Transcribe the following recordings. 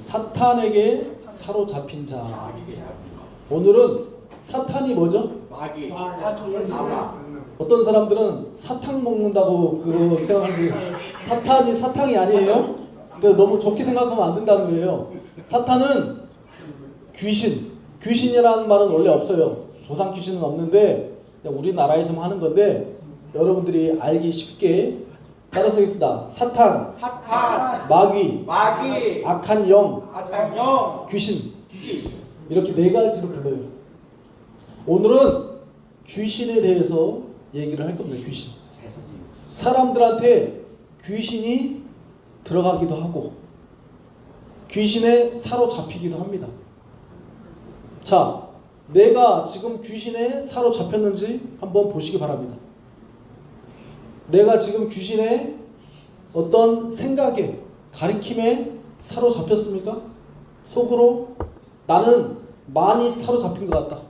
사탄에게 사로잡힌 자. 오늘은 사탄이 뭐죠? 마귀. 어떤 사람들은 사탕 먹는다고 그거 생각하지. 사탄이 사탕이 아니에요. 그래서 너무 좋게 생각하면 안 된다는 거예요. 사탄은 귀신. 귀신이라는 말은 원래 없어요. 조상 귀신은 없는데 그냥 우리나라에서만 하는 건데 여러분들이 알기 쉽게 따라서 하겠습니다. 사탄, 마귀, 악한 영, 귀신. 이렇게 네 가지로 불러요. 오늘은 귀신에 대해서 얘기를 할 겁니다. 귀신. 사람들한테 귀신이 들어가기도 하고 귀신에 사로잡히기도 합니다. 자, 내가 지금 귀신에 사로잡혔는지 한번 보시기 바랍니다. 내가 지금 귀신의 어떤 생각에, 가리킴에 사로잡혔습니까? 속으로 나는 많이 사로잡힌 것 같다.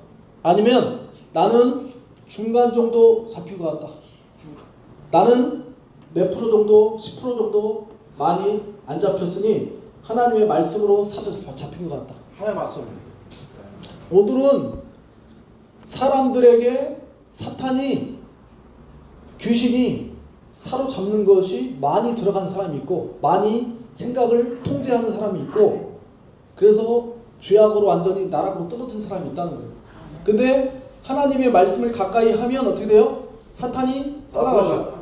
아니면 나는 중간 정도 잡힌 것 같다. 나는 몇 프로 정도, 10% 정도 많이 안 잡혔으니 하나님의 말씀으로 잡힌 것 같다. 하나님 말씀. 오늘은 사람들에게 사탄이, 귀신이 사로잡는 것이 많이 들어간 사람이 있고 많이 생각을 통제하는 사람이 있고 그래서 죄악으로 완전히 나락으로 떨어진 사람이 있다는 거예요. 근데 하나님의 말씀을 가까이 하면 어떻게 돼요? 사탄이 떠나가죠.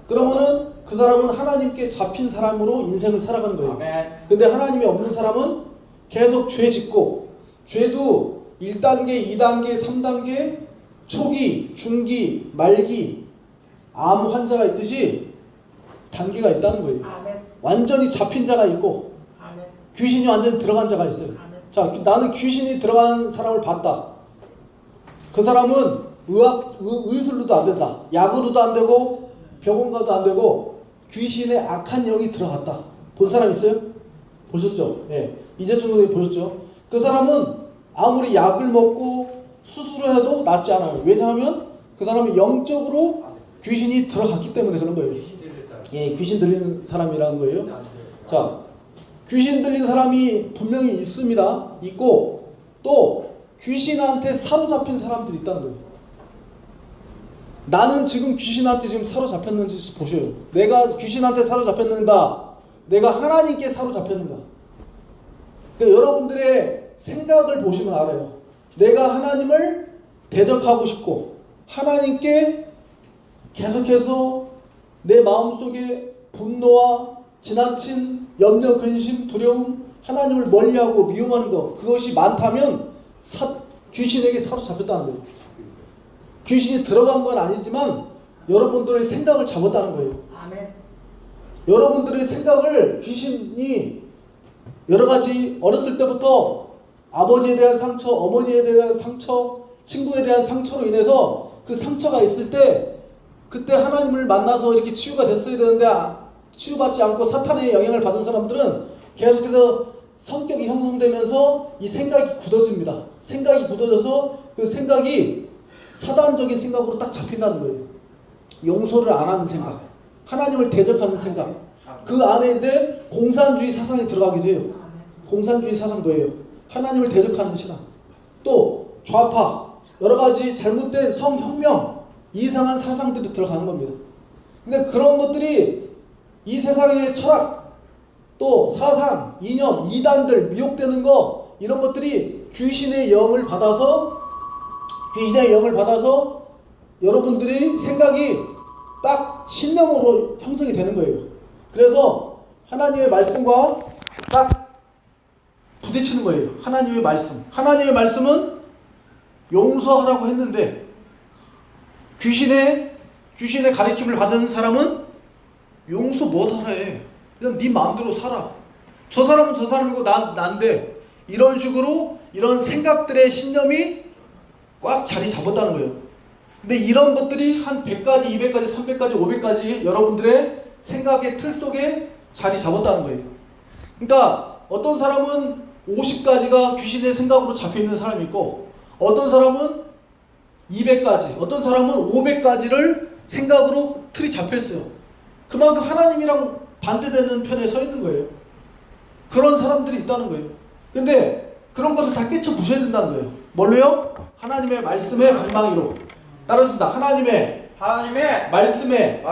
그러면은 그 사람은 하나님께 잡힌 사람으로 인생을 살아가는 거예요. 근데 하나님이 없는 사람은 계속 죄 짓고 죄도 1단계, 2단계, 3단계, 초기, 중기, 말기, 암 환자가 있듯이 단계가 있다는 거예요. 완전히 잡힌 자가 있고 귀신이 완전히 들어간 자가 있어요. 자, 나는 귀신이 들어간 사람을 봤다. 그 사람은 의술로도 안 된다. 약으로도 안 되고 병원 가도 안 되고 귀신의 악한 영이 들어갔다. 본 사람 있어요? 보셨죠? 예. 이재춘 선생님 보셨죠? 그 사람은 아무리 약을 먹고 수술을 해도 낫지 않아요. 왜냐하면 그 사람이 영적으로 귀신이 들어갔기 때문에 그런 거예요. 예, 귀신 들리는 사람이라는 거예요. 자, 귀신 들린 사람이 분명히 있습니다. 있고 또 귀신한테 사로잡힌 사람들이 있다는 거예요. 나는 지금 귀신한테 지금 사로잡혔는지 보셔요. 내가 귀신한테 사로잡혔는가? 내가 하나님께 사로잡혔는가? 그러니까 여러분들의 생각을 보시면 알아요. 내가 하나님을 대적하고 싶고 하나님께 계속해서 내 마음속에 분노와 지나친 염려, 근심, 두려움, 하나님을 멀리하고 미워하는 것, 그것이 많다면 귀신에게 사로잡혔다는 거예요. 귀신이 들어간 건 아니지만 여러분들의 생각을 잡았다는 거예요. 아멘. 여러분들의 생각을 귀신이 여러 가지 어렸을 때부터 아버지에 대한 상처, 어머니에 대한 상처, 친구에 대한 상처로 인해서 그 상처가 있을 때 그때 하나님을 만나서 이렇게 치유가 됐어야 되는데 치유받지 않고 사탄의 영향을 받은 사람들은 계속해서 성격이 형성되면서 이 생각이 굳어집니다. 생각이 굳어져서 그 생각이 사단적인 생각으로 딱 잡힌다는 거예요. 용서를 안 하는 생각, 하나님을 대적하는 생각, 그 안에 공산주의 사상이 들어가기도 해요. 공산주의 사상도 해요. 하나님을 대적하는 신앙, 또 좌파, 여러 가지 잘못된 성혁명, 이상한 사상들이 들어가는 겁니다. 근데 그런 것들이 이 세상의 철학, 또 사상, 이념, 이단들, 미혹되는 거, 이런 것들이 귀신의 영을 받아서 여러분들이 생각이 딱 신념으로 형성이 되는 거예요. 그래서 하나님의 말씀과 딱 부딪히는 거예요. 하나님의 말씀. 하나님의 말씀은 용서하라고 했는데 귀신의 가르침을 받은 사람은 용서 못하라 해. 그냥 네 마음대로 살아. 저 사람은 저 사람이고 난데 이런 식으로 이런 생각들의 신념이 꽉 자리 잡았다는 거예요. 근데 이런 것들이 한 100가지, 200가지, 300가지, 500가지 여러분들의 생각의 틀 속에 자리 잡았다는 거예요. 그러니까 어떤 사람은 50가지가 귀신의 생각으로 잡혀있는 사람이 있고 어떤 사람은 200가지, 어떤 사람은 500가지를 생각으로 틀이 잡혀있어요. 그만큼 하나님이랑 반대되는 편에 서 있는 거예요. 그런 사람들이 있다는 거예요. 근데 그런 것을 다 깨쳐 부셔야 된다는 거예요. 뭘로요? 하나님의 말씀의 방망이로. 따라서 하나님의 말씀의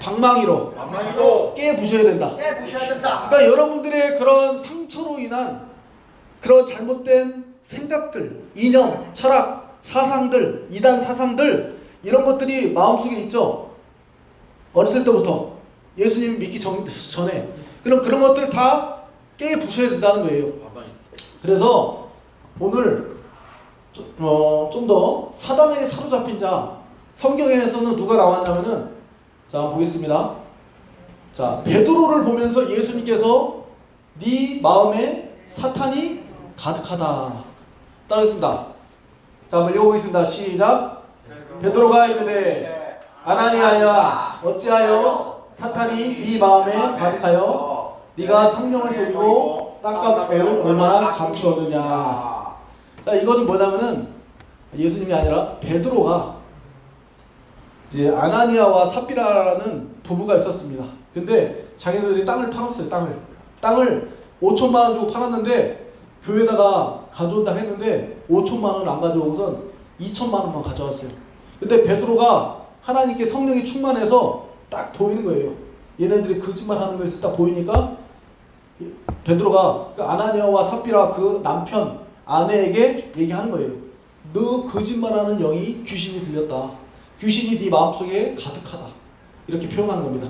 방망이로 깨 부셔야 된다. 그러니까 여러분들의 그런 상처로 인한 그런 잘못된 생각들, 이념, 철학, 사상들, 이단 사상들, 이런 것들이 마음속에 있죠. 어렸을 때부터 예수님 믿기 전에 그런 것들 다 깨 부셔야 된다는 거예요. 그래서 오늘 좀 더 사단에게 사로잡힌 자, 성경에서는 누가 나왔냐면은, 자 보겠습니다. 자, 베드로를 보면서 예수님께서 네 마음에 사탄이 가득하다 따르겠습니다. 자, 한번 읽어보겠습니다. 시작. 베드로가 이르되 아나니아야, 어찌하여 사탄이 네 마음에 가득하여 네가 성령을 속이고 땅값을 얼마나 감추었느냐. 자, 이것은 뭐냐면은 예수님이 아니라 베드로가 이제 아나니아와 삽비라라는 부부가 있었습니다. 근데 자기들이 땅을 팔았어요. 땅을 5천만 원 주고 팔았는데 교회에다가 가져온다 했는데 5천만 원을 안 가져오고선 2천만 원만 가져왔어요. 근데 베드로가 하나님께 성령이 충만해서 딱 보이는 거예요. 얘네들이 거짓말하는 것이 딱 보이니까 베드로가 그 아나니아와 삽비라 그 남편 아내에게 얘기하는 거예요. 너 거짓말하는 영이 귀신이 들렸다. 귀신이 네 마음속에 가득하다. 이렇게 표현하는 겁니다.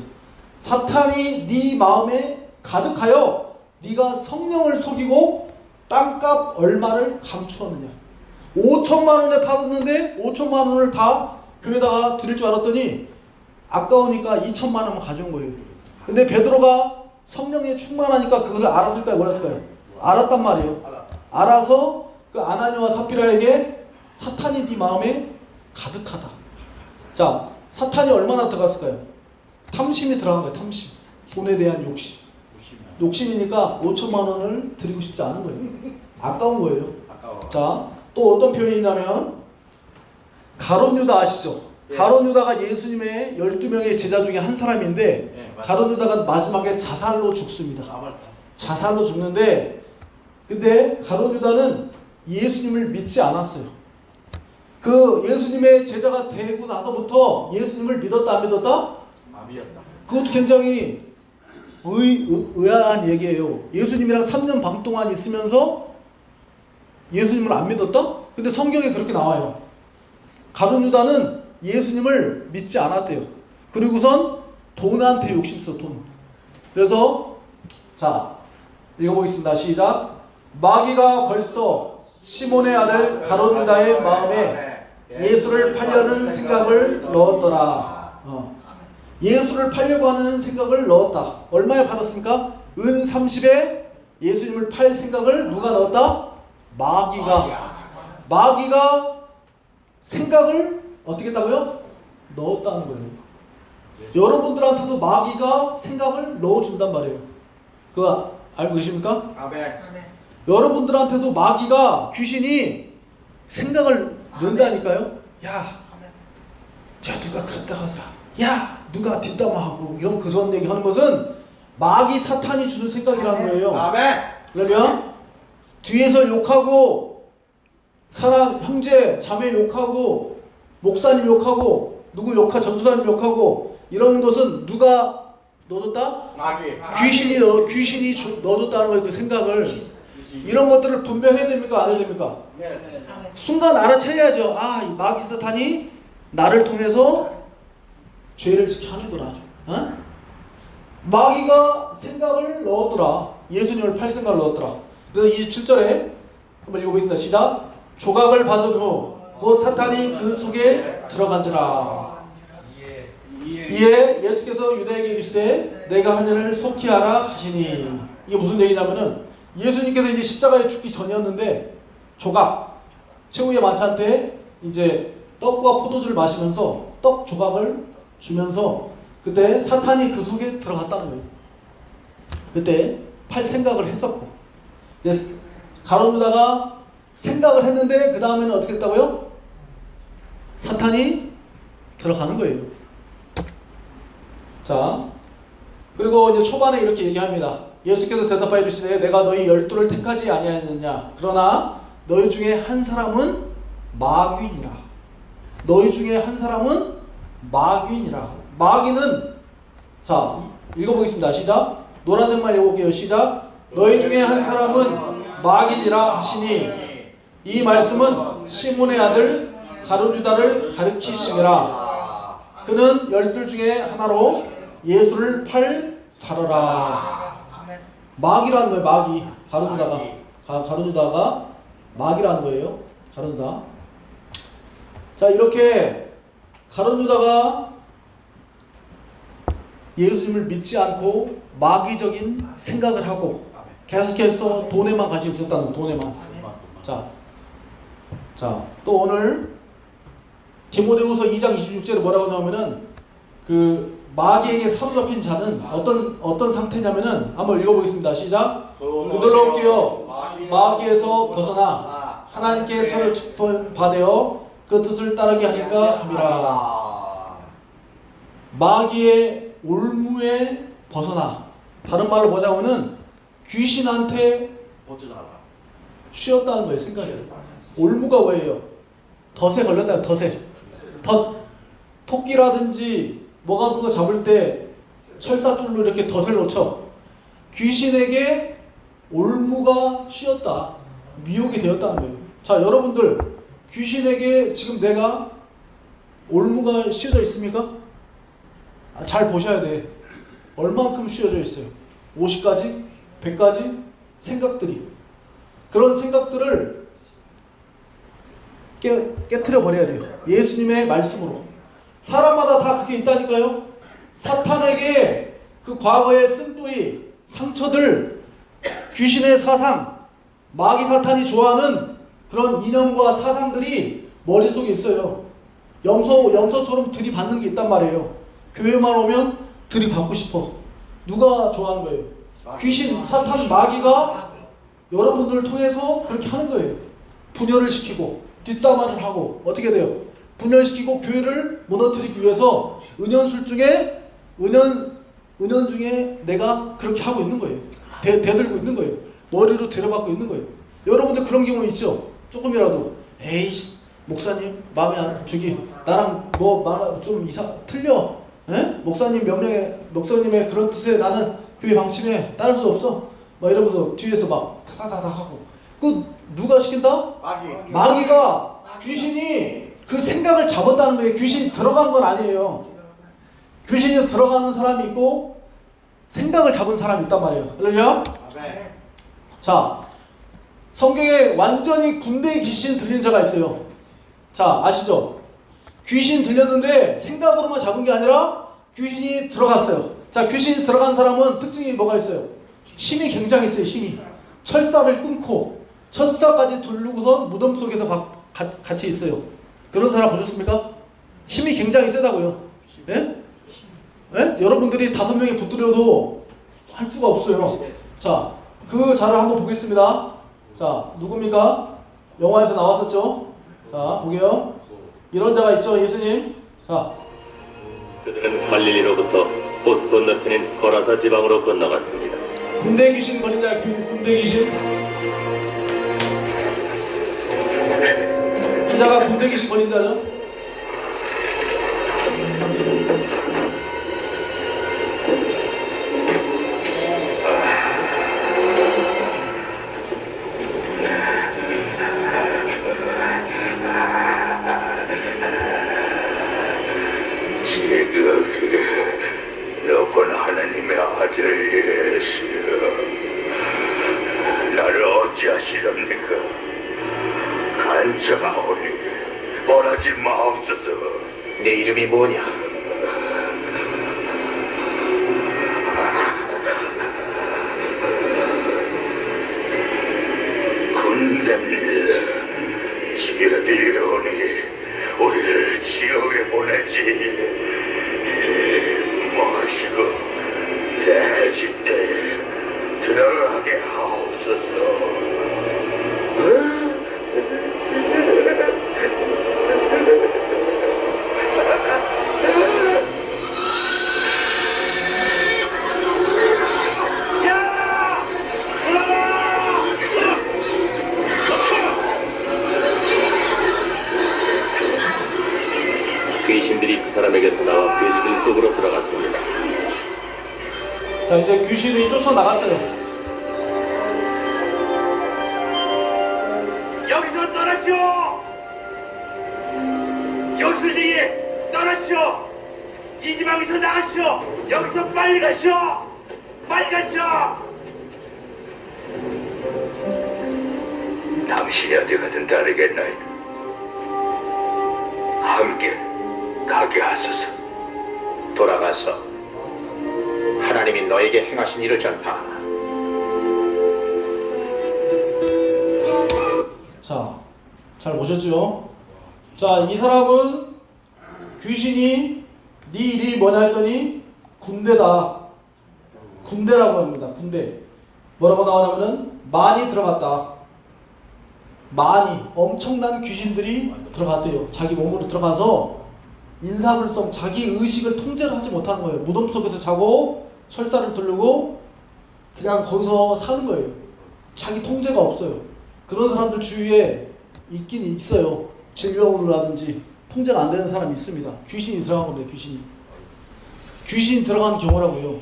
사탄이 네 마음에 가득하여 네가 성령을 속이고 땅값 얼마를 감추었느냐. 5천만 원에 팔았는데 5천만 원을 다 교회에다가 드릴 줄 알았더니 아까우니까 2천만 원만 가져온 거예요. 근데 베드로가 성령에 충만하니까 그것을 알았을까요? 몰랐을까요? 알았단 말이에요. 알아서 그 아나니아와 삽비라에게 사탄이 네 마음에 가득하다. 자, 사탄이 얼마나 들어갔을까요? 탐심이 들어간 거예요. 탐심. 돈에 대한 욕심. 욕심이니까 5천만 원을 드리고 싶지 않은 거예요. 아까운 거예요. 자, 또 어떤 표현이 있냐면 가룟 유다 아시죠? 가룟 유다가 예수님의 12명의 제자 중에 한 사람인데 가룟 유다가 마지막에 자살로 죽습니다. 자살로 죽는데, 근데 가룟 유다는 예수님을 믿지 않았어요. 그 예수님의 제자가 되고 나서부터 예수님을 믿었다 안 믿었다? 안 믿었다. 그것도 굉장히 의아한 얘기예요. 예수님이랑 3년 반 동안 있으면서 예수님을 안 믿었다? 근데 성경에 그렇게 나와요. 가룟 유다는 예수님을 믿지 않았대요. 그리고선 돈한테 욕심써 돈. 그래서 자, 읽어보겠습니다. 시작. 마귀가 벌써 시몬의 아들 가룟 유다의 마음에 예수를 팔려는 생각을 넣었더라. 예수를 팔려고 하는 생각을 넣었다. 얼마에 팔았습니까? 은 30에 예수님을 팔 생각을 누가 넣었다? 마귀가 생각을 어떻게 했다고요? 넣었다는 거예요. 여러분들한테도 마귀가 생각을 넣어준단 말이에요. 그거 알고 계십니까? 아멘. 여러분들한테도 마귀가, 귀신이 생각을 넣는다니까요. 야, 저 누가 그랬다 하더라. 야, 누가 뒷담화하고 이런 그런 얘기 하는 것은 마귀 사탄이 주는 생각이라는 거예요. 아멘. 그러면 뒤에서 욕하고 사람, 형제, 자매 욕하고 목사님 욕하고 누구 욕하고 전도사님 욕하고 이런 것은 누가 넣어줬다? 마귀. 귀신이 넣어줬다는 거예요. 그 생각을. 이런 것들을 분별해야 됩니까? 안 해야 됩니까? 네. 순간 알아차려야죠. 아, 이 마귀 사탄이 나를 통해서 죄를 지게 하는구나. 마귀가 생각을 넣었더라. 예수님을 팔 생각을 넣었더라. 그래서 27절에 한번 읽어보겠습니다. 시작. 조각을 받은 후 곧 사탄이 그 속에 들어간지라. 이에 예수께서 유다에게 이르시되 내가 한 일을 속히 하라 하시니. 이게 무슨 얘기냐면은 예수님께서 이제 십자가에 죽기 전이었는데 조각, 최후의 만찬 때 이제 떡과 포도주를 마시면서 떡 조각을 주면서 그때 사탄이 그 속에 들어갔다는 거예요. 그때 팔 생각을 했었고, 가룟 유다가 생각을 했는데 그 다음에는 어떻게 했다고요? 사탄이 들어가는 거예요. 자, 그리고 이제 초반에 이렇게 얘기합니다. 예수께서 대답하여 주시되 내가 너희 12를 택하지 아니하였느냐. 그러나 너희 중에 한 사람은 마귀니라. 너희 중에 한 사람은 마귀니라. 마귀는, 자 읽어보겠습니다. 시작. 노란색만 읽어볼게요. 시작. 너희 중에 한 사람은 마귀니라 하시니 이 말씀은 시몬의 아들 가룟유다를 가르치심이라. 그는 12 중에 하나로 예수를 팔 자러라. 마귀라는 거예요. 마귀. 가룟유다가 마귀라는 거예요. 가룟유다. 자, 이렇게 가룟유다가 예수님을 믿지 않고 마귀적인 생각을 하고 계속해서 돈에만 관심 있었다는, 돈에만. 자, 또 오늘 디모데후서 2장 26절에 뭐라고 나오면은 그 마귀에게 사로잡힌 자는 어떤 상태냐면은 한번 읽어보겠습니다. 시작. 그들로 깨어 마귀에서 벗어나 하나님께 서로 축복받아 그 뜻을 따르게 하실까 함이라. 마귀의 올무에 벗어나, 다른 말로 뭐냐면은 귀신한테 쉬었다는 거예요. 생각이. 올무가 뭐예요? 덫에 걸렸다. 덫에. 토끼라든지 뭐가 그거 잡을 때 철사줄로 이렇게 덫을 놓쳐. 귀신에게 올무가 쉬었다. 미혹이 되었다는 거예요. 자, 여러분들 귀신에게 지금 내가 올무가 씌워져 있습니까? 잘 보셔야 돼. 얼만큼 씌워져 있어요? 50가지? 100가지? 생각들이. 그런 생각들을 깨트려 버려야 돼요. 예수님의 말씀으로. 사람마다 다 그게 있다니까요. 사탄에게 그 과거의 쓴뿌리, 상처들, 귀신의 사상, 마귀 사탄이 좋아하는 그런 이념과 사상들이 머릿속에 있어요. 염소처럼 들이받는 게 있단 말이에요. 교회만 오면 들이받고 싶어. 누가 좋아하는 거예요? 귀신, 사탄, 마귀가 여러분들을 통해서 그렇게 하는 거예요. 분열을 시키고 뒷담화를 하고 어떻게 돼요? 분열시키고 교회를 무너뜨리기 위해서 은연술 중에 은연 중에 내가 그렇게 하고 있는 거예요. 대들고 있는 거예요. 머리로 들여받고 있는 거예요. 여러분들 그런 경우 있죠? 조금이라도 에이씨 목사님 마음에 안 저기 나랑 뭐 좀 틀려. 에? 목사님 명령에 목사님의 그런 뜻에 나는 교회 방침에 따를 수 없어. 막 이러면서 뒤에서 막 타다다다 하고. 그 누가 시킨다? 마귀가 귀신이 그 생각을 잡았다는 거예요. 귀신이 들어간 건 아니에요. 귀신이 들어가는 사람이 있고 생각을 잡은 사람이 있단 말이에요. 그러냐? 자, 성경에 완전히 군대 귀신 들린 자가 있어요. 자, 아시죠? 귀신 들렸는데 생각으로만 잡은 게 아니라 귀신이 들어갔어요. 자, 귀신이 들어간 사람은 특징이 뭐가 있어요? 힘이 굉장히 있어요. 힘이. 철사를 끊고 철사까지 두르고선 무덤 속에서 같이 있어요. 그런 사람 보셨습니까? 힘이 굉장히 세다고요. 예? 예? 여러분들이 5명이 붙들려도 할 수가 없어요. 자, 그 자를 한번 보겠습니다. 자, 누굽니까? 영화에서 나왔었죠? 자, 보게요. 이런 자가 있죠, 예수님. 자, 그들은 갈릴리로부터 호수 건너편인 거라사 지방으로 건너갔습니다. 군대 귀신 걸린 자, 군대 귀신. 이 자가 군대 귀신 걸린 자죠. 높은 하나님의 아들 예수, 나를 어찌하시렵니까? 간청하오니 벌하지 마옵소서. 내 이름이 뭐냐? 군대입니다. 지어들이오니 우리를 지옥에 보내지 마시고 대지대에 들어가게 하옵소서. 야! 사람에게서 나와 돼지들 속으로 들어갔습니다. 자, 이제 귀신이 쫓아나갔어요. 여기서 떠나시오. 여수지에 떠나시오. 이 지방에서 나가시오. 여기서 빨리 가시오. 빨리 가시오. 당신이 어디 가든 따르겠나이다. 함께 가게 하소서. 돌아가서 하나님이 너에게 행하신 일을 전파하라. 자, 잘 보셨죠? 자, 이 사람은 귀신이 네 일이 뭐냐 했더니 군대다. 군대라고 합니다. 군대. 뭐라고 나오냐면은 많이 들어갔다. 많이 엄청난 귀신들이 들어갔대요. 자기 몸으로 들어가서 인사불성 자기 의식을 통제를 하지 못하는 거예요. 무덤 속에서 자고 설사를 두르고 그냥 거기서 사는 거예요. 자기 통제가 없어요. 그런 사람들 주위에 있긴 있어요. 질병으로라든지 통제가 안 되는 사람이 있습니다. 귀신이 들어간 건데, 귀신이 들어간 경우라고요.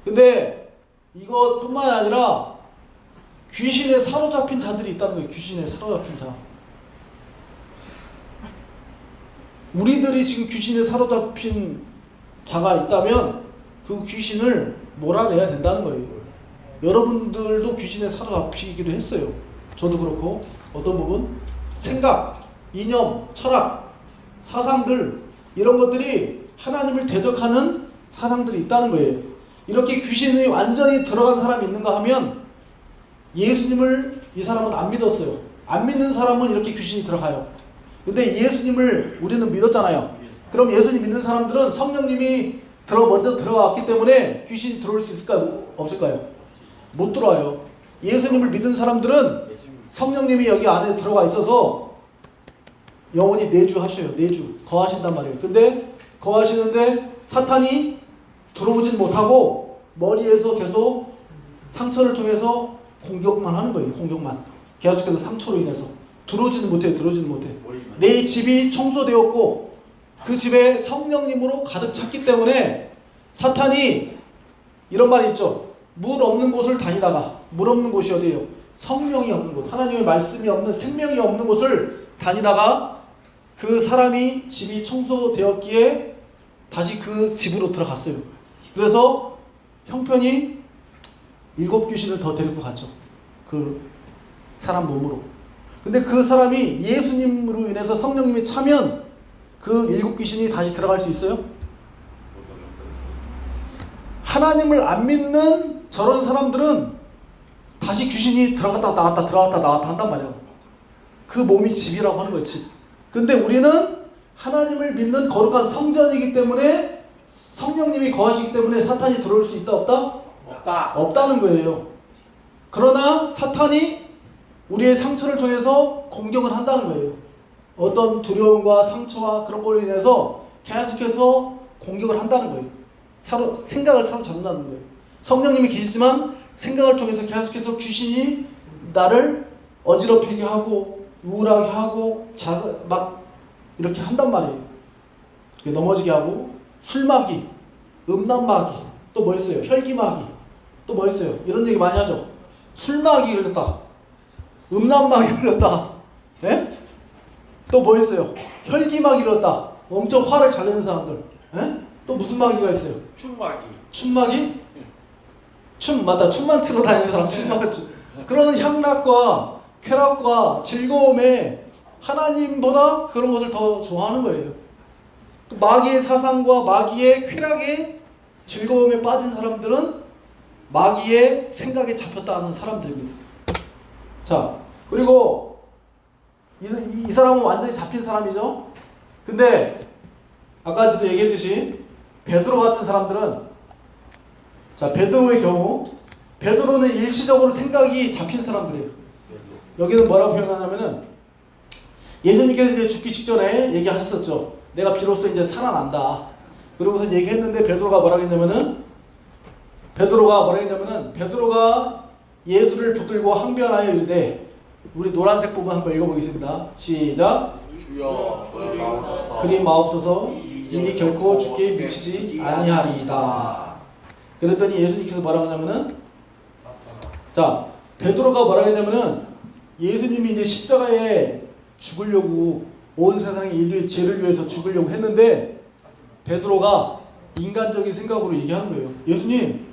근데 이것뿐만 아니라 귀신에 사로잡힌 자들이 있다는 거예요. 귀신에 사로잡힌 자. 우리들이 지금 귀신에 사로잡힌 자가 있다면 그 귀신을 몰아내야 된다는 거예요. 여러분들도 귀신에 사로잡히기도 했어요. 저도 그렇고. 어떤 부분? 생각, 이념, 철학, 사상들, 이런 것들이 하나님을 대적하는 사상들이 있다는 거예요. 이렇게 귀신이 완전히 들어간 사람이 있는가 하면 예수님을 이 사람은 안 믿었어요. 안 믿는 사람은 이렇게 귀신이 들어가요. 근데 예수님을 우리는 믿었잖아요. 그럼 예수님 믿는 사람들은 성령님이 먼저 들어왔기 때문에 귀신이 들어올 수 있을까요? 없을까요? 못 들어와요. 예수님을 믿는 사람들은 성령님이 여기 안에 들어가 있어서 영원히 내주하셔요. 내주. 거하신단 말이에요. 근데 거하시는데 사탄이 들어오진 못하고 머리에서 계속 상처를 통해서 공격만 하는 거예요. 공격만. 계속해서 상처로 인해서. 들어오지는 못해요. 들어오지는 못해. 내 집이 청소되었고 그 집에 성령님으로 가득 찼기 때문에 사탄이 이런 말이 있죠. 물 없는 곳을 다니다가, 물 없는 곳이 어디예요? 성령이 없는 곳, 하나님의 말씀이 없는, 생명이 없는 곳을 다니다가 그 사람이 집이 청소되었기에 다시 그 집으로 들어갔어요. 그래서 형편이 7 귀신을 더 데리고 갔죠. 그 사람 몸으로. 근데 그 사람이 예수님으로 인해서 성령님이 차면 그 7 귀신이 다시 들어갈 수 있어요? 하나님을 안 믿는 저런 사람들은 다시 귀신이 들어갔다 나왔다 들어갔다 나왔다 한단 말이에요. 그 몸이 집이라고 하는 거예요. 집. 근데 우리는 하나님을 믿는 거룩한 성전이기 때문에 성령님이 거하시기 때문에 사탄이 들어올 수 있다 없다? 없다. 없다는 거예요. 그러나 사탄이 우리의 상처를 통해서 공격을 한다는 거예요. 어떤 두려움과 상처와 그런 걸로 인해서 계속해서 공격을 한다는 거예요. 생각을 사로잡는다는 거예요. 성령님이 계시지만 생각을 통해서 계속해서 귀신이 나를 어지럽히게 하고 우울하게 하고 막 이렇게 한단 말이에요. 넘어지게 하고 술마귀, 음란마귀, 또 뭐 있어요? 혈기마귀, 또 뭐 있어요? 이런 얘기 많이 하죠. 술마귀 걸렸다, 음란마귀 걸렸다, 예? 또 뭐 있어요? 혈기마귀 걸렸다. 엄청 화를 잘 내는 사람들. 예? 또 무슨 마귀가 있어요? 춤마귀. 춤마귀? 춤 맞다. 춤만 추러 다니는 사람 춤마귀. 그런 향락과 쾌락과 즐거움에 하나님보다 그런 것을 더 좋아하는 거예요. 또 마귀의 사상과 마귀의 쾌락에 즐거움에 빠진 사람들은 마귀의 생각에 잡혔다는 사람들입니다. 자, 그리고 이 사람은 완전히 잡힌 사람이죠. 근데 아까 저도 얘기했듯이 베드로 같은 사람들은, 자, 베드로의 경우 베드로는 일시적으로 생각이 잡힌 사람들이에요. 여기는 뭐라고 표현하냐면은 예수님께서 이제 죽기 직전에 얘기하셨었죠. 내가 비로소 이제 살아난다. 그러고서 얘기했는데 베드로가 뭐라고 했냐면은 베드로가 예수를 붙들고 항변하여 이르되 우리 노란색 부분 한번 읽어보겠습니다. 시작. 주여 저의 마옵소서. 그리 마옵소서 일이 결코 죽게 미치지 아니하리이다. 그랬더니 예수님께서 뭐라고 하냐면은, 자, 베드로가 뭐라고 했냐면은, 예수님이 이제 십자가에 죽으려고 온 세상의 인류의 죄를 위해서 죽으려고 했는데, 베드로가 인간적인 생각으로 얘기하는 거예요. 예수님,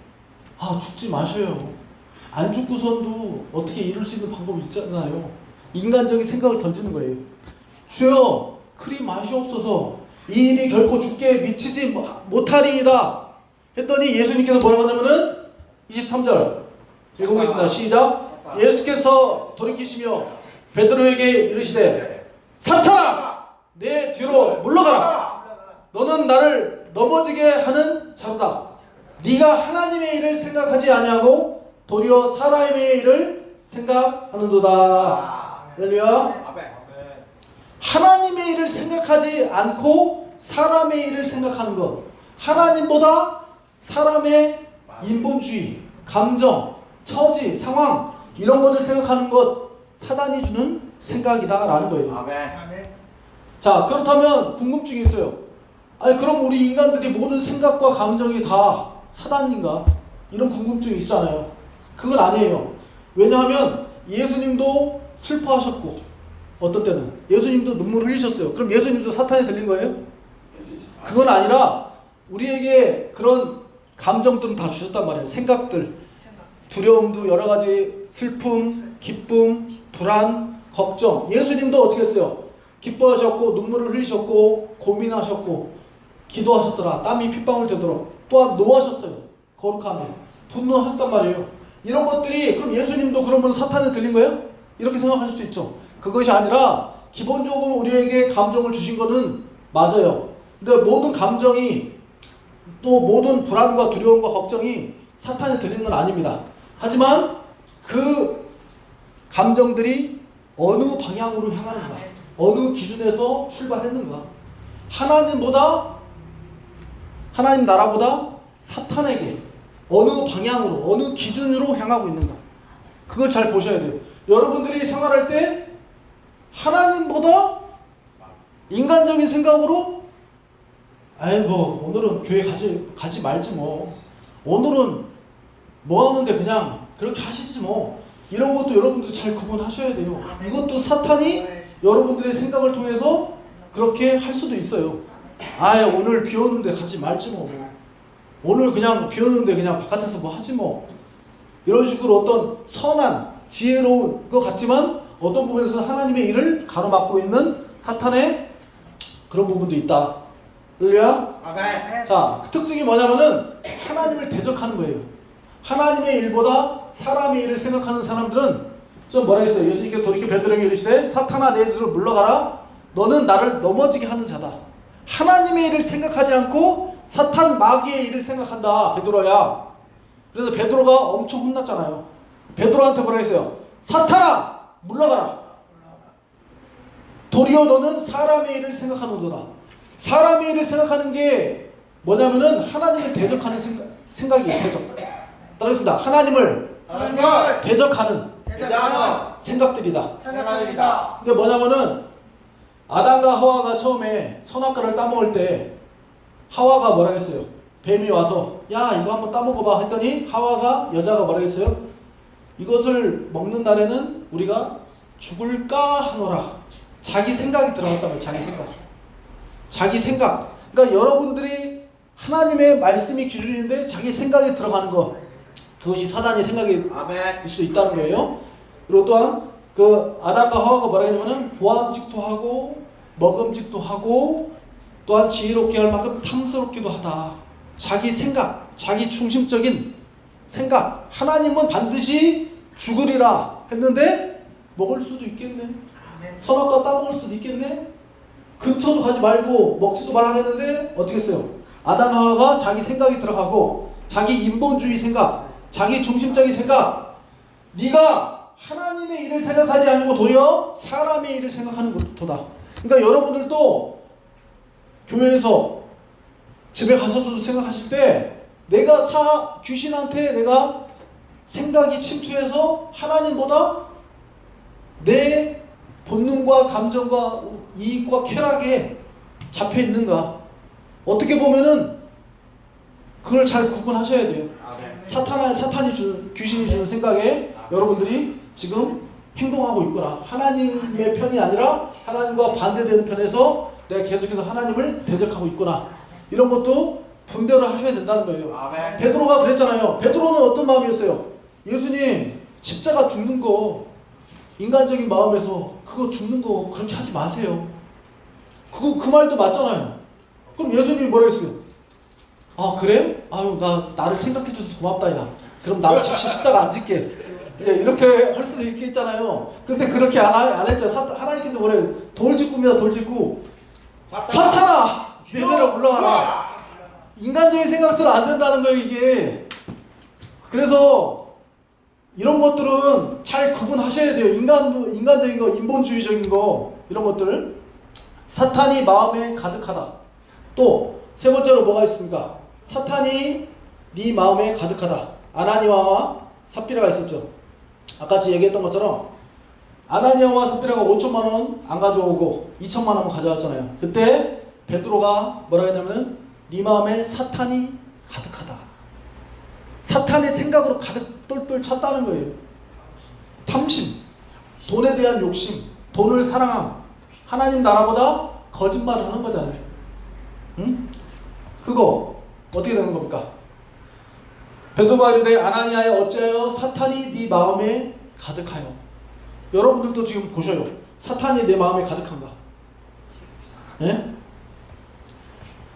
죽지 마셔요. 안 죽고선도 어떻게 이룰 수 있는 방법이 있잖아요. 인간적인 생각을 던지는 거예요. 주여, 그리 마시옵소서. 이 일이 결코 죽게 미치지 못하리이다. 했더니 예수님께서 뭐라고 하냐면은 23절 읽어보겠습니다. 시작. 예수께서 돌이키시며 베드로에게 이르시되, 사탄아, 내 뒤로 물러가라. 너는 나를 넘어지게 하는 자로다. 네가 하나님의 일을 생각하지 아니하고 도리어 사람의 일을 생각하는도다. 할렐루야. 하나님의 일을 생각하지 않고 사람의 일을 생각하는 것. 하나님보다 사람의 인본주의, 감정, 처지, 상황 이런 것을 생각하는 것, 사단이 주는 생각이다 라는 거예요. 아멘. 자, 그렇다면 궁금증이 있어요. 아니, 그럼 우리 인간들이 모든 생각과 감정이 다 사단인가? 이런 궁금증이 있잖아요. 그건 아니에요. 왜냐하면 예수님도 슬퍼하셨고, 어떤 때는 예수님도 눈물을 흘리셨어요. 그럼 예수님도 사탄에 들린 거예요? 그건 아니라 우리에게 그런 감정들은 다 주셨단 말이에요. 생각들, 두려움도 여러 가지, 슬픔, 기쁨, 불안, 걱정. 예수님도 어떻게 했어요? 기뻐하셨고, 눈물을 흘리셨고, 고민하셨고, 기도하셨더라. 땀이 핏방울 되도록. 또한 노하셨어요. 거룩함에. 분노하셨단 말이에요. 이런 것들이, 그럼 예수님도 그러면 사탄에 들린 거예요? 이렇게 생각할 수 있죠. 그것이 아니라 기본적으로 우리에게 감정을 주신 거는 맞아요. 근데 모든 감정이, 또 모든 불안과 두려움과 걱정이 사탄에 들린 건 아닙니다. 하지만 그 감정들이 어느 방향으로 향하는가, 어느 기준에서 출발했는가, 하나님 나라보다 사탄에게 어느 방향으로, 어느 기준으로 향하고 있는가, 그걸 잘 보셔야 돼요. 여러분들이 생활할 때 하나님보다 인간적인 생각으로, 아이고 오늘은 교회 가지 말지 뭐, 오늘은 뭐 하는데 그냥 그렇게 하시지 뭐, 이런 것도 여러분들 잘 구분하셔야 돼요. 이것도 사탄이 여러분들의 생각을 통해서 그렇게 할 수도 있어요. 오늘 비 오는데 가지 말지 뭐, 오늘 그냥 비 오는데 그냥 바깥에서 뭐 하지 뭐, 이런 식으로 어떤 선한 지혜로운 것 같지만 어떤 부분에서 하나님의 일을 가로막고 있는 사탄의 그런 부분도 있다. 할렐루야. 아멘. 자, 그 특징이 뭐냐면은 하나님을 대적하는 거예요. 하나님의 일보다 사람의 일을 생각하는 사람들은 좀 뭐라 했어요? 예수님께서 돌이켜 베드로에게 이르시되, 사탄아, 내 뒤로 물러가라. 너는 나를 넘어지게 하는 자다. 하나님의 일을 생각하지 않고 사탄 마귀의 일을 생각한다, 베드로야. 그래서 베드로가 엄청 혼났잖아요. 베드로한테 뭐라 했어요? 사탄아, 물러가라. 도리어 너는 사람의 일을 생각하는도다. 사람의 일을 생각하는 게 뭐냐면은 하나님을 대적하는 생각이에요. 대적. 따르겠습니다. 하나님을 대적하는 생각들이다. 이게 뭐냐면은 아담과 하와가 처음에 선악과를 따먹을 때 하와가 뭐라 했어요? 뱀이 와서 야, 이거 한번 따먹어봐 했더니 하와가, 여자가 뭐라 했어요? 이것을 먹는 날에는 우리가 죽을까 하노라. 자기 생각이 들어갔단 말이에요. 자기 생각. 그러니까 여러분들이 하나님의 말씀이 기준인데 자기 생각이 들어가는 것, 그것이 사단의 생각일 수 있다는 거예요. 그리고 또한 그 아담과 하와가 뭐라 했냐면은 보암직도 하고 먹음직도 하고 또한 지혜롭게 할 만큼 탐스럽기도 하다. 자기 생각, 자기 중심적인 생각. 하나님은 반드시 죽으리라 했는데 먹을 수도 있겠네. 선악과 따먹을 수도 있겠네. 근처도 가지 말고 먹지도 말라 했는데 어떻게 했어요? 아담 하와가 자기 생각이 들어가고 자기 인본주의 생각, 자기 중심적인 생각. 네가 하나님의 일을 생각하지 않고 도리어 사람의 일을 생각하는 것도다. 그러니까 여러분들도 교회에서 집에 가서도 생각하실 때 내가 귀신한테 내가 생각이 침투해서 하나님보다 내 본능과 감정과 이익과 쾌락에 잡혀 있는가? 어떻게 보면은 그걸 잘 구분하셔야 돼요. 사탄이 주는, 귀신이 주는 생각에 여러분들이 지금 행동하고 있구나. 하나님의 편이 아니라 하나님과 반대되는 편에서 내가 계속해서 하나님을 대적하고 있구나. 이런 것도 분별을 하셔야 된다는 거예요. 베드로가 그랬잖아요. 베드로는 어떤 마음이었어요? 예수님 십자가 죽는 거, 인간적인 마음에서 그거 죽는 거 그렇게 하지 마세요. 그 말도 맞잖아요. 그럼 예수님이 뭐라 했어요? 아 그래? 아유 나를 생각해줘서 고맙다 야. 그럼 나도 십자가 안 짓게. 이렇게 할 수도 있겠잖아요. 근데 그렇게 안 했죠. 하나님께서 뭐래요? 돌 짓고입니다. 돌 짓고 사탄아 내내려 올라가라. 인간적인 생각들은 안 된다는 거예요 이게. 그래서 이런 것들은 잘 구분하셔야 돼요. 인간적인 거, 인본주의적인 거, 이런 것들. 사탄이 마음에 가득하다. 또 세 번째로 뭐가 있습니까? 사탄이 네 마음에 가득하다. 아나니아와 삽비라가 있었죠. 아까 얘기했던 것처럼 아나니아와 삽비라가 5천만 원 안 가져오고 2천만 원만 가져왔잖아요. 그때 베드로가 뭐라 했냐면은 네 마음에 사탄이 가득하다. 사탄의 생각으로 가득 똘똘 찼다는 거예요. 탐심, 돈에 대한 욕심, 돈을 사랑함, 하나님 나라보다 거짓말을 하는 거잖아요. 응? 그거 어떻게 되는 겁니까? 베드로가 이르되 아나니아여 어찌하여 사탄이 네 마음에 가득하여. 여러분들도 지금 보셔요. 사탄이 내 마음에 가득한가? 예?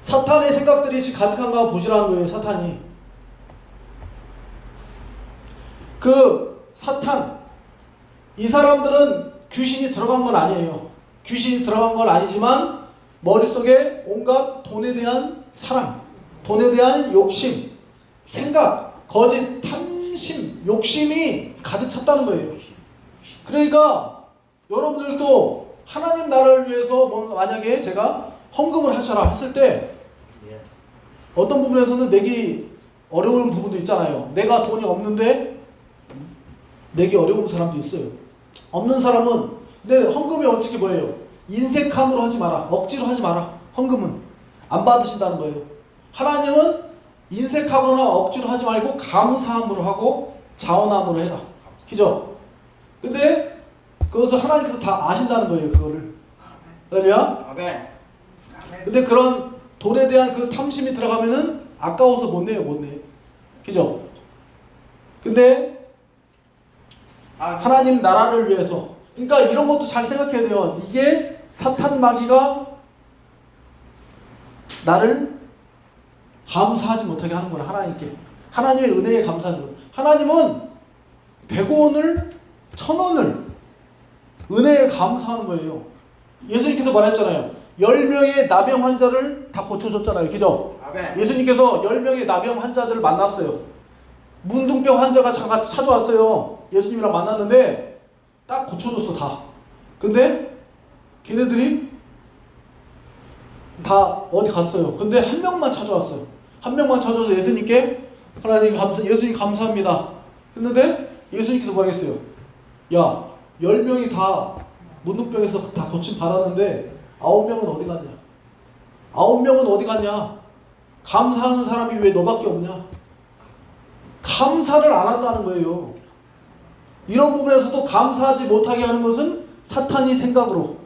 사탄의 생각들이 지금 가득한가 보시라는 거예요. 사탄이. 사탄, 이 사람들은 귀신이 들어간 건 아니에요. 귀신이 들어간 건 아니지만 머릿속에 온갖 돈에 대한 사랑, 돈에 대한 욕심, 생각, 거짓, 탐심, 욕심이 가득 찼다는 거예요. 그러니까 여러분들도 하나님 나라를 위해서 만약에 제가 헌금을 하셔라 했을 때 어떤 부분에서는 내기 어려운 부분도 있잖아요. 내가 돈이 없는데 내기 어려운 사람도 있어요. 없는 사람은 근데 헌금의 원칙이 뭐예요? 인색함으로 하지 마라. 억지로 하지 마라. 헌금은 안 받으신다는 거예요. 하나님은 인색하거나 억지로 하지 말고 감사함으로 하고 자원함으로 해라. 그죠? 근데 그것을 하나님께서 다 아신다는 거예요. 그거를. 그러면 근데 그런 돈에 대한 그 탐심이 들어가면은 아까워서 못 내요. 못 내. 그죠? 근데 하나님 나라를 위해서, 그러니까 이런 것도 잘 생각해야 돼요. 이게 사탄 마귀가 나를 감사하지 못하게 하는구나. 하나님께. 하나님의 은혜에 감사하죠. 하나님은 100원을 1000원을 은혜에 감사하는 거예요. 예수님께서 말했잖아요. 10명의 나병 환자를 다 고쳐줬잖아요. 그죠? 예수님께서 10명의 나병 환자들을 만났어요. 문둥병 환자가 잠깐 찾아왔어요. 예수님이랑 만났는데 딱 고쳐줬어. 다. 근데 걔네들이 다 어디 갔어요. 근데 한 명만 찾아왔어요. 한 명만 찾아와서 예수님께 하나님 예수님 감사합니다 했는데 예수님께서 뭐라 했어요? 야 10명이 다 문둥병에서 다 고침 받았는데 9명은 어디 갔냐? 9명은 어디 갔냐? 감사하는 사람이 왜 너밖에 없냐? 감사를 안 한다는 거예요. 이런 부분에서도 감사하지 못하게 하는 것은 사탄이 생각으로.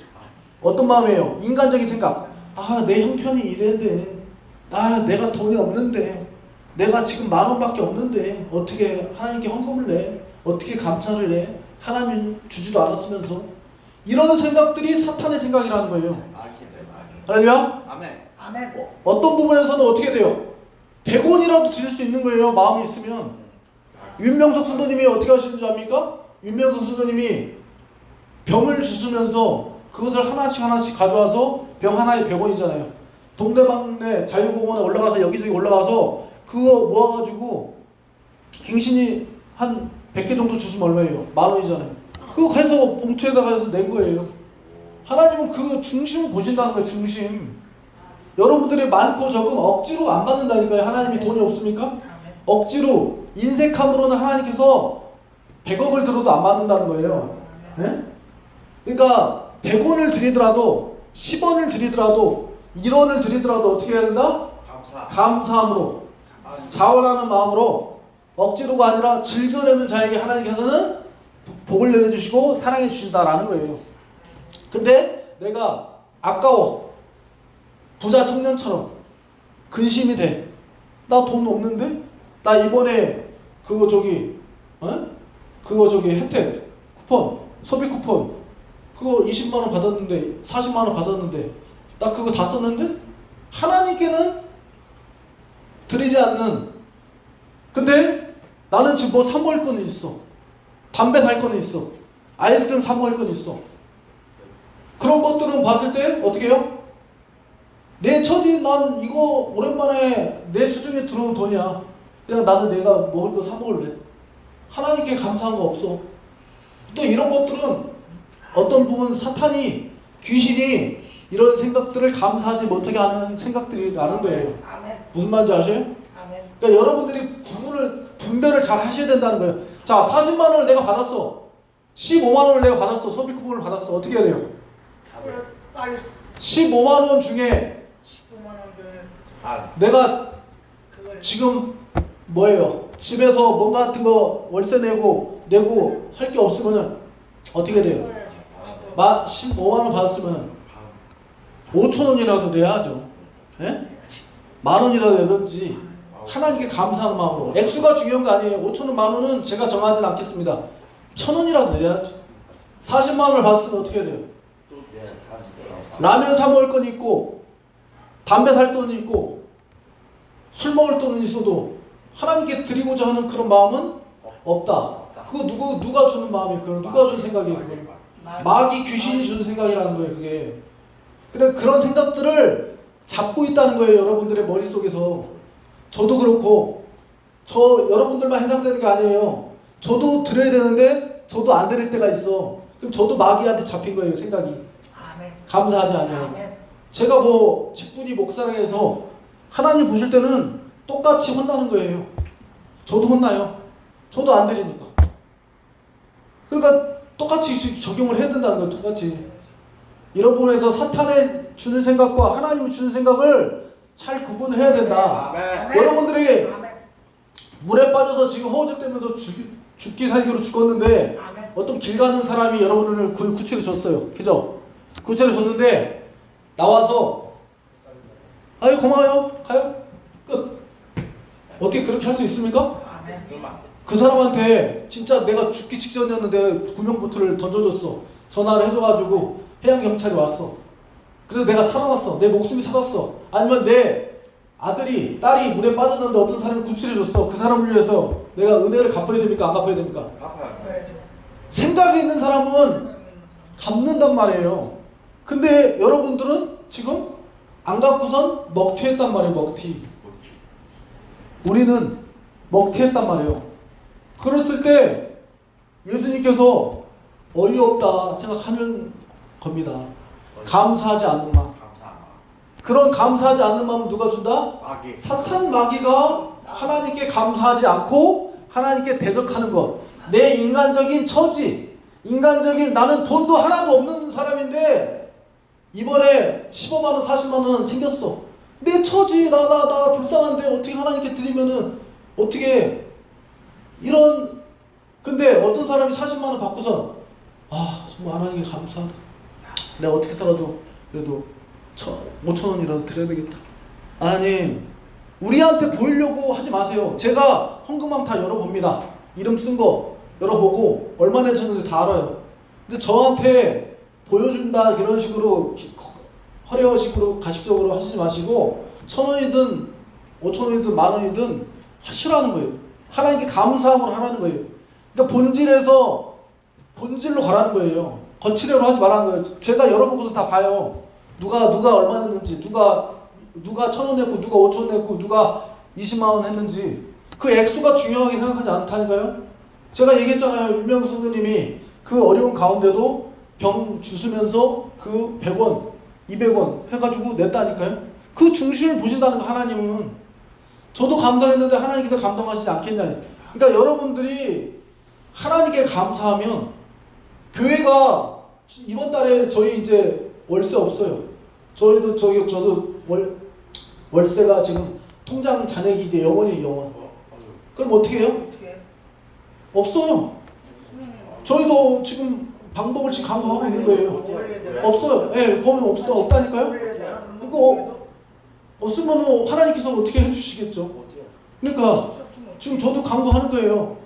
어떤 마음이에요? 인간적인 생각. 내 형편이 이랬는데 내가 돈이 없는데 내가 지금 10,000원밖에 없는데 어떻게 하나님께 헌금을 내? 어떻게 감사를 해? 하나님 주지도 않았으면서. 이런 생각들이 사탄의 생각이라는 거예요. 할렐루야? 어떤 부분에서는 어떻게 돼요? 100원이라도 드릴 수 있는 거예요. 마음이 있으면. 윤명석 선도님이 어떻게 하시는지 압니까? 윤명석 선도님이 병을 주시면서 그것을 하나씩 가져와서 병 하나에 100원이잖아요. 동대방네 자유공원에 올라가서 여기저기 올라가서 그거 모아가지고 갱신이 한 100개 정도 주시면 얼마예요? 10,000원이잖아요. 그거 해서 봉투에다가 해서 낸 거예요. 하나님은 그 중심을 보신다는 거예요. 중심. 여러분들이 많고 적음 억지로 안 받는다니까요. 하나님이 돈이 없습니까? 억지로 인색함으로는 하나님께서 100억을 들어도 안 받는다는 거예요. 네? 그러니까 100원을 드리더라도 10원을 드리더라도 1원을 드리더라도 어떻게 해야 된다? 감사함으로 자원하는 마음으로 억지로가 아니라 즐겨내는 자에게 하나님께서는 복을 내려주시고 사랑해 주신다라는 거예요. 근데 내가 아까워 부자 청년처럼 근심이 돼. 나 돈 없는데? 나 이번에 그거 저기 혜택 쿠폰 소비 쿠폰 그거 20만원 받았는데 40만원 받았는데 나 그거 다 썼는데? 하나님께는 드리지 않는. 근데 나는 지금 뭐 사 먹을 거는 있어. 담배 살 거는 있어. 아이스크림 사 먹을 거는 있어. 그런 것들은 봤을 때 어떻게 해요? 내 처지 난 이거 오랜만에 내 수중에 들어온 돈이야. 그냥 나는 내가 먹을 거 사 먹을래. 하나님께 감사한 거 없어. 또 이런 것들은 어떤 부분 사탄이 귀신이 이런 생각들을 감사하지 못하게 하는 생각들이라는 거예요. 무슨 말인지 아세요? 그러니까 여러분들이 분별을 잘 하셔야 된다는 거예요. 자, 40만 원을 내가 받았어. 15만 원을 내가 받았어. 소비 쿠폰을 받았어. 어떻게 해야 돼요? 15만 원 중에 15만 원 중에 내가 그걸 지금 뭐예요? 집에서 뭔가 같은 거 월세 내고 할 게 없으면은 어떻게 돼요? 15만 원 받았으면 5천 원이라도 내야죠. 예? 만 원이라도 내든지 하나님께 감사하는 마음으로. 액수가 중요한 거 아니에요. 5천 원, 만 원은 제가 정하진 않겠습니다. 1,000 원이라도 내야죠. 40만 원을 받았으면 어떻게 해야 돼요? 라면 사 먹을 건 있고 담배 살 돈이 있고 술 먹을 돈은 있어도 하나님께 드리고자 하는 그런 마음은 없다. 그거 누가 주는 마음이에요? 그건 누가 주는 생각이에요? 그건 마귀 귀신이 주는 생각이라는 거예요. 그게. 그래 그런 생각들을 잡고 있다는 거예요. 여러분들의 머릿속에서. 저도 그렇고 저 여러분들만 해당되는 게 아니에요. 저도 드려야 되는데 저도 안 드릴 때가 있어. 그럼 저도 마귀한테 잡힌 거예요. 생각이. 감사하지 않아요. 제가 뭐 직분이 목사랑해서 하나님 보실 때는 똑같이 혼나는 거예요. 저도 혼나요. 저도 안 드리니까. 그러니까 똑같이 적용을 해야 된다는 거예요. 똑같이. 이런 부분에서 사탄의 주는 생각과 하나님이 주는 생각을 잘 구분해야 된다. 여러분들에게 물에 빠져서 지금 허우적대면서 죽기 살기로 죽었는데 어떤 길 가는 사람이 여러분을 구체를 줬어요. 그죠? 구체를 줬는데 나와서 아유 고마워요. 가요. 끝. 어떻게 그렇게 할 수 있습니까? 그 사람한테 진짜 내가 죽기 직전이었는데 구명보트를 던져줬어. 전화를 해줘가지고 해양경찰이 왔어. 그래서 내가 살아났어. 내 목숨이 살았어. 아니면 내 아들이 딸이 물에 빠졌는데 어떤 사람이 구출해줬어. 그 사람을 위해서 내가 은혜를 갚아야 됩니까? 안 갚아야 됩니까? 생각이 있는 사람은 갚는단 말이에요. 근데 여러분들은 지금 안 갚고선 먹튀했단 말이에요. 먹튀. 우리는 먹튀했단 말이에요. 그랬을 때 예수님께서 어이없다 생각하는 겁니다. 감사하지 않는 마음. 그런 감사하지 않는 마음은 누가 준다? 사탄 마귀가 하나님께 감사하지 않고 하나님께 대적하는 것. 내 인간적인 처지, 인간적인 나는 돈도 하나도 없는 사람인데 이번에 15만 원, 40만 원 생겼어. 내 처지 나 불쌍한데 어떻게 하나님께 드리면은 어떻게 이런. 근데 어떤 사람이 40만 원 받고서 정말 하나님께 감사하다. 내가 어떻게 살아도 그래도 5천 원이라도 드려야 되겠다. 아니 우리한테 보이려고 하지 마세요. 제가 헌금함 다 열어봅니다. 이름 쓴 거 열어보고 얼마 내셨는지 다 알아요. 근데 저한테 보여준다 이런 식으로 허례식으로 가식적으로 하시지 마시고 1,000원이든 5,000원이든 만 원이든 하시라는 거예요. 하나님께 감사함으로 하라는 거예요. 그러니까 본질로 가라는 거예요. 거칠애로 하지 말라는 거예요. 제가 열어보고서 다 봐요. 누가 얼마 냈는지, 누가 1,000원 냈고, 누가 5,000원 냈고, 누가 20만 원 했는지 그 액수가 중요하게 생각하지 않다니까요. 제가 얘기했잖아요. 유명수 선생님이 그 어려운 가운데도 병 주시면서 그 100원, 200원 해가지고 냈다니까요. 그 중심을 보신다는 거 하나님은. 저도 감동했는데 하나님께서 감동하시지 않겠냐. 그러니까 여러분들이 하나님께 감사하면 교회가 이번 달에 저희 이제 월세 없어요. 저도 월세가 지금 통장 잔액이 이제 0원이에요. 그럼 어떻게 해요? 어떻게 해? 없어요. 저희도 지금 방법을 지금 강구하고 있는 거예요. 올려야 돼. 없어요. 예, 보면 없다니까요. 올려야 돼. 그거 없으면 하나님께서 어떻게 해주시겠죠. 그러니까 지금 저도 강구하는 거예요.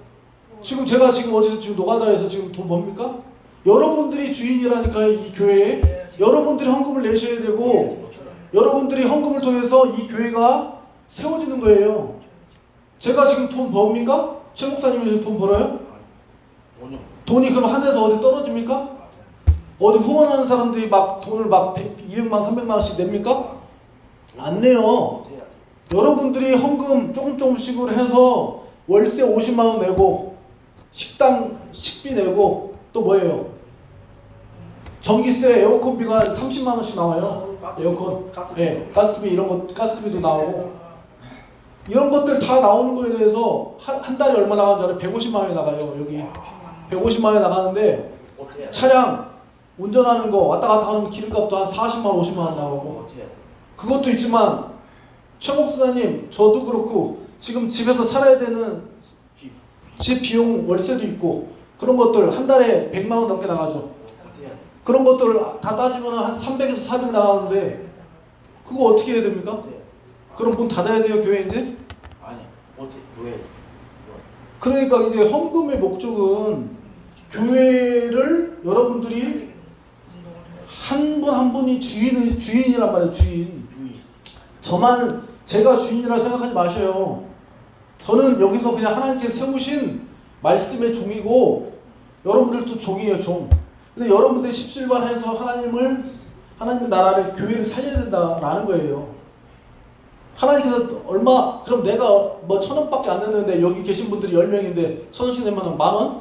지금 제가 지금 어디서 지금 노가다에서 지금 돈 봅니까? 여러분들이 주인이라니까요, 이 교회에. 여러분들이 헌금을 내셔야 되고 여러분들이 헌금을 통해서 이 교회가 세워지는 거예요. 제가 지금 돈 법니까? 최 목사님이 돈 벌어요? 돈이 그럼 하늘에서 어디 떨어집니까? 어디 후원하는 사람들이 막 돈을 막 200만, 300만 원씩 냅니까? 안 내요. 여러분들이 헌금 조금씩으로 해서 월세 50만 원 내고 식당 식비 내고 또 뭐예요? 전기세, 에어컨비가 30만 원씩 나와요. 에어컨, 예, 가스비 이런 거, 가스비도 나오고 이런 것들 다 나오는 거에 대해서 한 달에 얼마 나가는지 알아요? 150만 원이 나가요. 여기 150만 원이 나가는데 차량 운전하는 거 왔다 갔다 하는 기름값도 한 40만 원, 50만 원 나오고 그것도 있지만 최 목사님 저도 그렇고 지금 집에서 살아야 되는 집 비용 월세도 있고 그런 것들 한 달에 100만 원 넘게 나가죠. 그런 것들을 다 따지면 한 300에서 400 나가는데 그거 어떻게 해야 됩니까? 그럼 문 닫아야 돼요, 교회 이제? 아니, 왜? 그러니까 이제 헌금의 목적은 교회를 여러분들이 한 분 한 분이 주인이란 말이에요, 주인. 저만 제가 주인이라 생각하지 마셔요. 저는 여기서 그냥 하나님께서 세우신 말씀의 종이고 여러분들도 종이에요, 종. 근데 여러분들이 십실반해서 하나님의 나라를 교회를 살려야 된다라는 거예요. 하나님께서 얼마 그럼 내가 뭐 1,000원밖에 안 냈는데 여기 계신 분들이 10명인데 1,000원씩 내면 10,000원?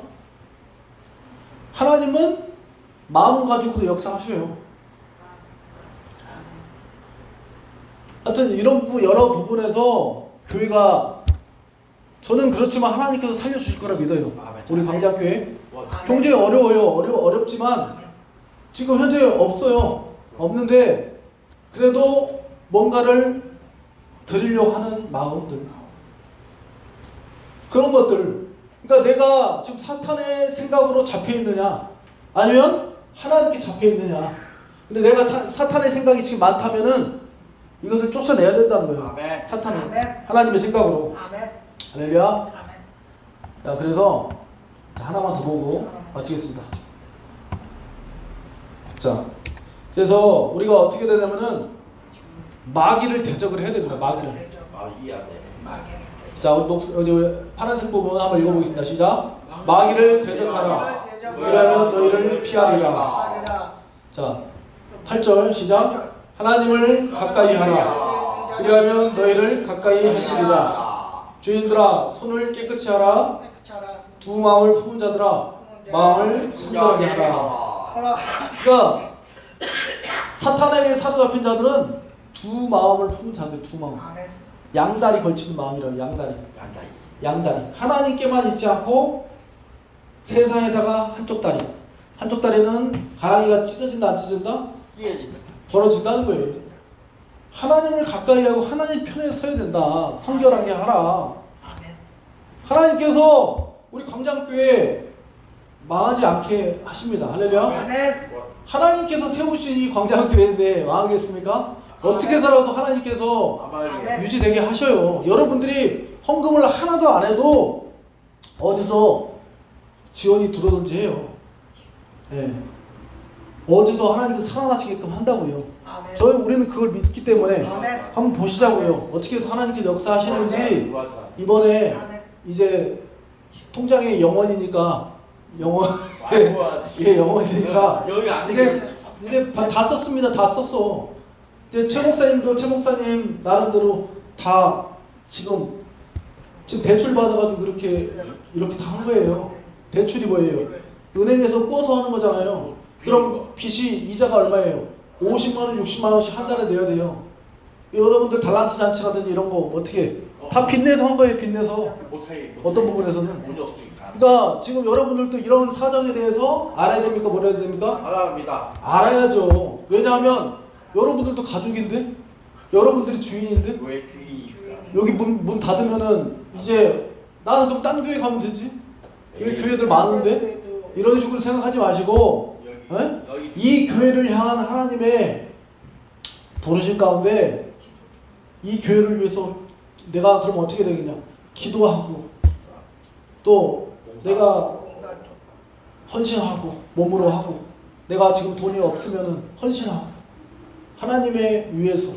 하나님은 마음 가지고도 역사하셔요. 하여튼 이런 여러 부분에서 교회가 저는 그렇지만 하나님께서 살려주실 거라 믿어요. 우리 광장교회 굉장히 어렵지만 지금 현재 없어요. 없는데 그래도 뭔가를 드리려고 하는 마음들 그런 것들 그러니까 내가 지금 사탄의 생각으로 잡혀있느냐 아니면 하나님께 잡혀있느냐 근데 내가 사탄의 생각이 지금 많다면은 이것을 쫓아내야 된다는 거예요. 아멘. 사탄은 아멘. 하나님의 생각으로. 아멘. 할렐루야. 아멘. 자, 그래서 하나만 더 보고 마치겠습니다. 자, 그래서 우리가 어떻게 되냐면은 마귀를 대적을 해야 됩니다. 마귀를. 이해하네. 자, 여기 파란색 부분 한번 읽어보겠습니다. 시작. 마귀를 대적하라. 그러면 너희를 피하리라. 자, 8절 시작. 하나님을 가까이 하라. 그리하면 너희를 가까이 하시리라. 주인들아 손을 깨끗이 하라. 두 마음을 품은 자들아 마음을 순결하게 하라. 그러니까 사탄에게 사로잡힌 자들은 두 마음을 품은 자들, 두 마음. 양다리 걸치는 마음이라고. 양다리. 하나님께만 있지 않고 세상에다가 한쪽 다리. 한쪽 다리는 가랑이가 찢어진다 안 찢어진다? 벌어진다는 거예요. 하나님을 가까이 하고 하나님 편에 서야 된다. 성결하게 하라. 하나님께서 우리 광장교회 망하지 않게 하십니다. 할렐루야. 하나님께서 세우신 이 광장교회인데 망하겠습니까? 어떻게 해서라도 하나님께서 유지되게 하셔요. 여러분들이 헌금을 하나도 안 해도 어디서 지원이 들어오든지 해요. 네. 어디서 하나님께서 살아나시게끔 한다고요. 우리는 그걸 믿기 때문에 한번 보시자고요. 어떻게 해서 하나님께서 역사하시는지. 이번에 이제 통장에 영원이니까 영원이니까 이제 다 썼습니다. 다 썼어. 이제 최 목사님 나름대로 다 지금 대출 받아가지고 이렇게 다 한 거예요. 대출이 뭐예요? 은행에서 꿔서 하는 거잖아요. 그럼 빚이 이자가 얼마예요? 50만 원, 60만 원씩 한 달에 내야 돼요. 여러분들 달란트 잔치라든지 이런 거 어떻게 다 빚내서 한 거예요. 빚내서 어떤 부분에서는 그러니까 지금 여러분들도 이런 사정에 대해서 알아야 됩니까? 뭐라 해야 됩니까? 알아합니다. 알아야죠. 왜냐하면 여러분들도 가족인데, 여러분들이 주인인데, 왜 주인입니까? 여기 문 닫으면은 이제 나는 그럼 딴 교회 가면 되지. 여기 교회들 많은데 이런 식으로 생각하지 마시고, 에? 여기 이 교회를 향한 하나님의 부르심 가운데 이 교회를 위해서 내가 그럼 어떻게 되겠냐? 기도하고 또 내가 헌신하고 몸으로 하고 내가 지금 돈이 없으면은 헌신하고 하나님의 위해서.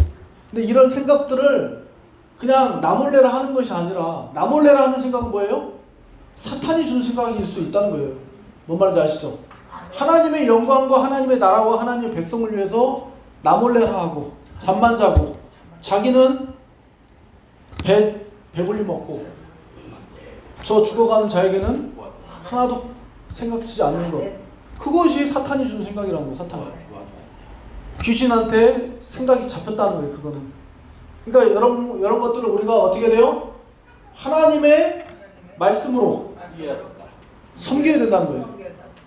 근데 이런 생각들을 그냥 나 몰래라 하는 것이 아니라 나 몰래라 하는 생각은 뭐예요? 사탄이 주는 생각일 수 있다는 거예요. 뭔 말인지 아시죠? 하나님의 영광과 하나님의 나라와 하나님의 백성을 위해서 나 몰래라 하고 잠만 자고 자기는 배불리 먹고 저 죽어가는 자에게는 하나도 생각지지 않는 것. 그것이 사탄이 주는 생각이라는 거예요. 사탄. 귀신한테 생각이 잡혔다는 거예요. 그거는. 그러니까 이런 것들을 우리가 어떻게 돼요? 하나님의 말씀으로 이해했다. 섬겨야 된다는 거예요.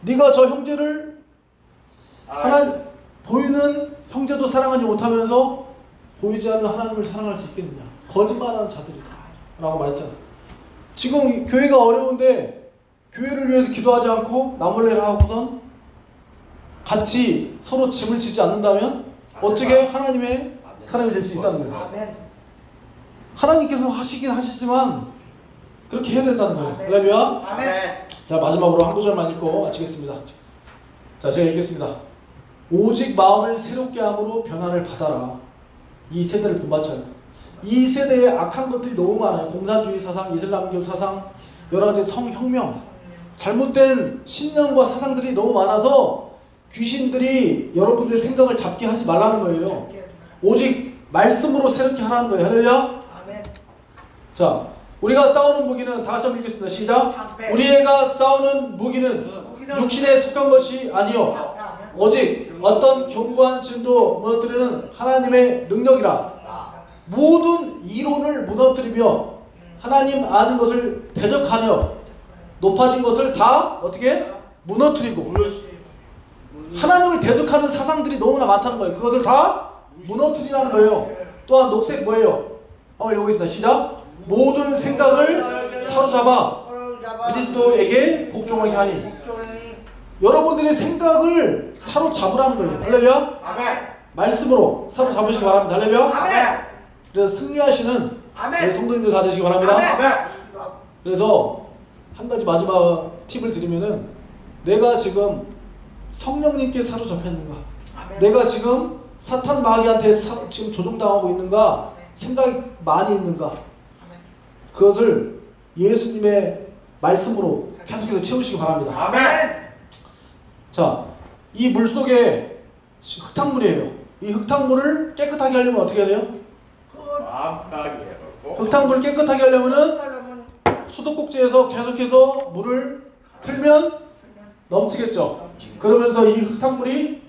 네가 저 형제를 하나 보이는 형제도 사랑하지 못하면서 보이지 않는 하나님을 사랑할 수 있겠느냐? 거짓말하는 자들이다 라고 말했잖아. 지금 교회가 어려운데 교회를 위해서 기도하지 않고 나 몰래라 하고선 같이 서로 짐을 지지 않는다면 어떻게 하나님의 사람이 될 수 있다는 거예요. 아멘. 하나님께서 하시긴 하시지만 그렇게 해야 된다는 거예요. 할렐루야. 아멘. 자, 마지막으로 한 구절만 읽고 마치겠습니다. 자, 제가 읽겠습니다. 오직 마음을 새롭게 함으로 변화를 받아라. 이 세대를 본받쳐요. 이 세대에 악한 것들이 너무 많아요. 공산주의 사상, 이슬람교 사상, 여러 가지 성혁명, 잘못된 신념과 사상들이 너무 많아서 귀신들이 여러분들의 생각을 잡게 하지 말라는 거예요. 오직 말씀으로 새롭게 하라는 거예요. 할렐루야. 아멘. 자, 우리가 싸우는 무기는 다시 한번 읽겠습니다. 시작. 네. 우리가 싸우는 무기는 육신에 속한 것이 아니요 오직 어떤 견고한 진도 무너뜨리는 하나님의 능력이라. 모든 이론을 무너뜨리며 하나님 아는 것을 대적하며 높아진 것을 다 어떻게 무너뜨리고, 하나님을 대적하는 사상들이 너무나 많다는 거예요. 그것을 다 무너뜨리라는 거예요. 또한 녹색 뭐예요? 한번 읽어보겠습니다. 시작. 모든 생각을 사로잡아 그리스도에게 복종하게 하니. 여러분들의 생각을 사로잡으라는 거예요. 할렐루야. 아멘. 말씀으로 사로잡으시기 바랍니다. 할렐루야. 아멘. 그래서 승리하시는 아멘. 우리 성도님들 다 되시기 바랍니다. 아멘. 그래서 한 가지 마지막 팁을 드리면은, 내가 지금 성령님께 사로잡혔는가? 아멘. 내가 지금 사탄 마귀한테 지금 조종당하고 있는가? 생각이 많이 있는가? 아멘. 그것을 예수님의 말씀으로 계속해서 채우시기 바랍니다. 아멘. 자, 이 물 속에 흙탕물이에요. 이 흙탕물을 깨끗하게 하려면 어떻게 해야 돼요? 마음가게 흙탕물을 깨끗하게 하려면은 수도꼭지에서 계속해서 물을 틀면 넘치겠죠. 그러면서 이 흙탕물이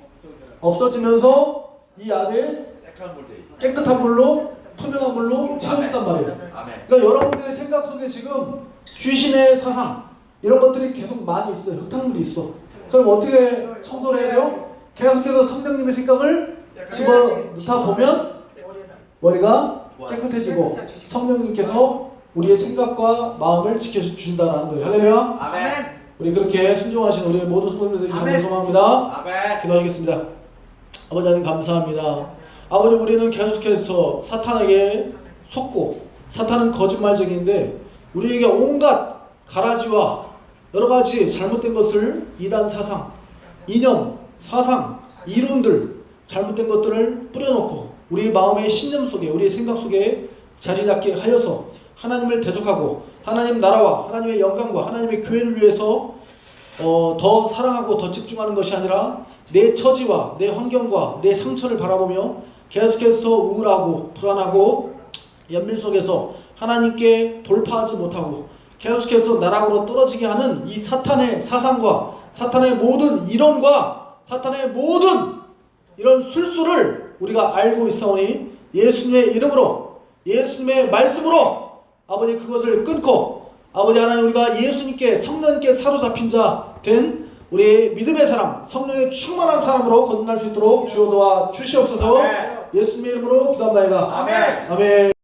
없어지면서 이 안에 깨끗한 물 돼. 깨끗한 물로, 투명한 물로 채워진단 말이에요. 아멘. 그러니까 여러분들의 생각 속에 지금 귀신의 사상 이런 것들이 계속 많이 있어요. 흙탕물이 있어. 그럼 어떻게 청소를 해야 돼요? 계속해서 성령님의 생각을 집어넣다 보면 머리가 깨끗해지고 성령님께서 우리의 생각과 마음을 지켜주신다는 거예요. 할렐루야. 아멘. 우리 그렇게 순종하신 우리 모든 성도님들에게 아멘. 소망합니다. 아멘. 기도하시겠습니다. 아버지 하나님 감사합니다. 아버지, 우리는 계속해서 사탄에게 속고, 사탄은 거짓말쟁이인데 우리에게 온갖 가라지와 여러 가지 잘못된 것을, 이단 사상, 이념, 사상, 이론들, 잘못된 것들을 뿌려놓고 우리 마음의 신념 속에, 우리의 생각 속에 자리 잡게 하여서 하나님을 대적하고 하나님 나라와 하나님의 영광과 하나님의 교회를 위해서 더 사랑하고 더 집중하는 것이 아니라 내 처지와 내 환경과 내 상처를 바라보며 계속해서 우울하고 불안하고 연민 속에서 하나님께 돌파하지 못하고 계속해서 나락으로 떨어지게 하는 이 사탄의 사상과 사탄의 모든 이론과 사탄의 모든 이런 술수를 우리가 알고 있사오니 예수님의 이름으로, 예수님의 말씀으로 아버지 그것을 끊고 아버지 하나님, 우리가 예수님께 성령님께 사로잡힌 자 된 우리 믿음의 사람, 성령의 충만한 사람으로 거듭날 수 있도록 주여 도와 주시옵소서. 예수님의 이름으로 기도합니다. 아멘. 아멘.